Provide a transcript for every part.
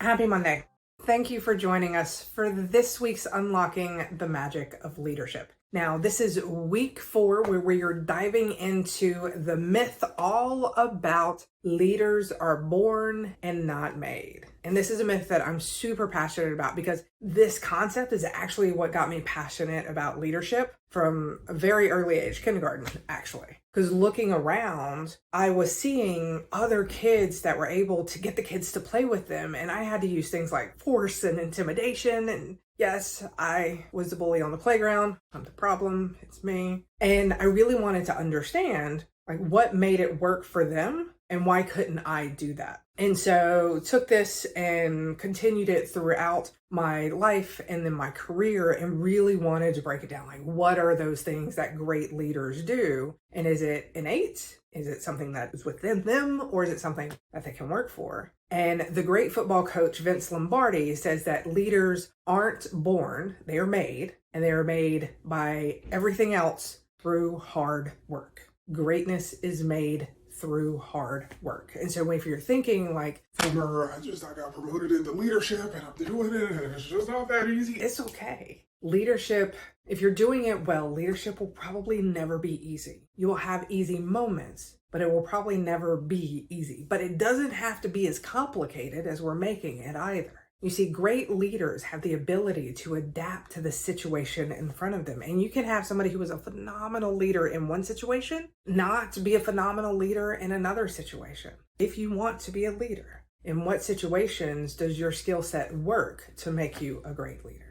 Happy Monday. Thank you for joining us for this week's Unlocking the Magic of Leadership. Now, this is week 4 where we are diving into the myth all about leaders are born and not made. And this is a myth that I'm super passionate about because this concept is actually what got me passionate about leadership from a very early age, kindergarten, actually. Because looking around, I was seeing other kids that were able to get the kids to play with them. And I had to use things like force and intimidation. And yes, I was the bully on the playground. I'm the problem. It's me. And I really wanted to understand what made it work for them and why couldn't I do that? And so took this and continued it throughout my life and then my career and really wanted to break it down. What are those things that great leaders do? And is it innate? Is it something that is within them, or is it something that they can work for? And the great football coach, Vince Lombardi, says that leaders aren't born, they are made, and they are made by everything else through hard work. Greatness is made through hard work. And so if you're thinking I got promoted into leadership and I'm doing it and it's just not that easy, it's okay. Leadership, if you're doing it well, leadership will probably never be easy. You will have easy moments, but it will probably never be easy. But it doesn't have to be as complicated as we're making it either. You see, great leaders have the ability to adapt to the situation in front of them. And you can have somebody who is a phenomenal leader in one situation, not be a phenomenal leader in another situation. If you want to be a leader, in what situations does your skill set work to make you a great leader?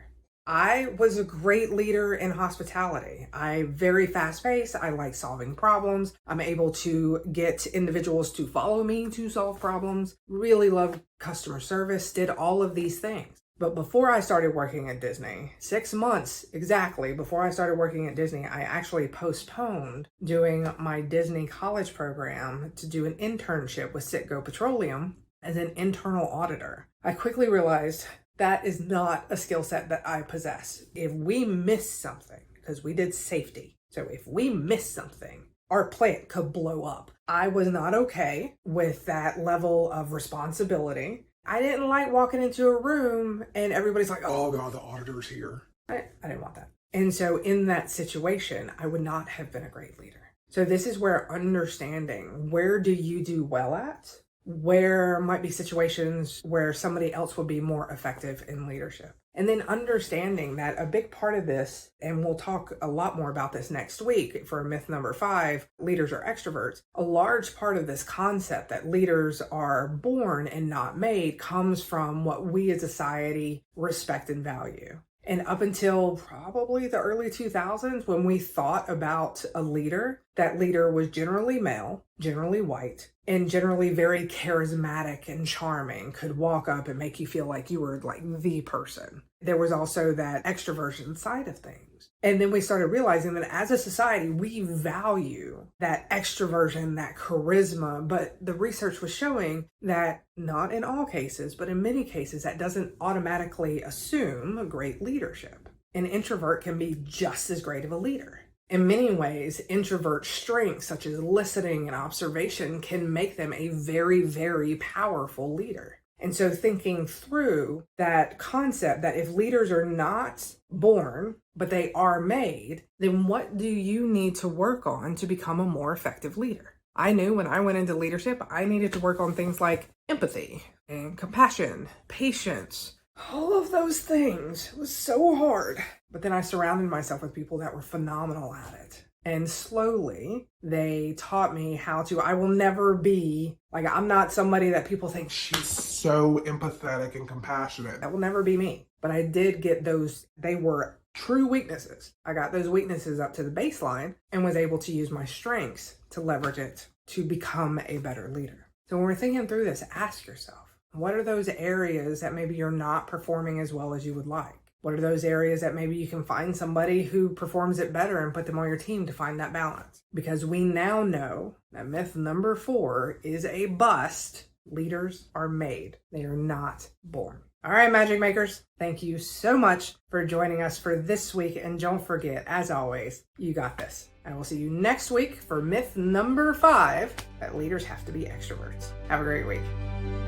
I was a great leader in hospitality. I'm very fast-paced. I like solving problems. I'm able to get individuals to follow me to solve problems. Really love customer service, did all of these things. But before I started working at Disney, 6 months exactly before I started working at Disney, I actually postponed doing my Disney college program to do an internship with Citgo Petroleum as an internal auditor. I quickly realized that is not a skill set that I possess. If we miss something, because we did safety, so if we miss something, our plant could blow up. I was not okay with that level of responsibility. I didn't like walking into a room and everybody's like, oh God, the auditor's here. I didn't want that. And so in that situation, I would not have been a great leader. So this is where understanding, where do you do well at? Where might be situations where somebody else would be more effective in leadership. And then understanding that a big part of this, and we'll talk a lot more about this next week for myth number 5, leaders are extroverts. A large part of this concept that leaders are born and not made comes from what we as a society respect and value. And up until probably the early 2000s, when we thought about a leader, that leader was generally male, generally white, and generally very charismatic and charming, could walk up and make you feel like you were the person. There was also that extroversion side of things. And then we started realizing that as a society, we value that extroversion, that charisma, but the research was showing that not in all cases, but in many cases, that doesn't automatically assume a great leadership. An introvert can be just as great of a leader. In many ways, introvert strengths such as listening and observation can make them a very, very powerful leader. And so thinking through that concept that if leaders are not born, but they are made, then what do you need to work on to become a more effective leader? I knew when I went into leadership, I needed to work on things like empathy and compassion, patience. All of those things was so hard. But then I surrounded myself with people that were phenomenal at it. And slowly they taught me how to, I will never be, I'm not somebody that people think she's so empathetic and compassionate. That will never be me. But I did get those, they were true weaknesses. I got those weaknesses up to the baseline and was able to use my strengths to leverage it to become a better leader. So when we're thinking through this, ask yourself, what are those areas that maybe you're not performing as well as you would like? What are those areas that maybe you can find somebody who performs it better and put them on your team to find that balance? Because we now know that myth number 4 is a bust. Leaders are made. They are not born. All right, Magic Makers, thank you so much for joining us for this week. And don't forget, as always, you got this. I will see you next week for myth number 5, that leaders have to be extroverts. Have a great week.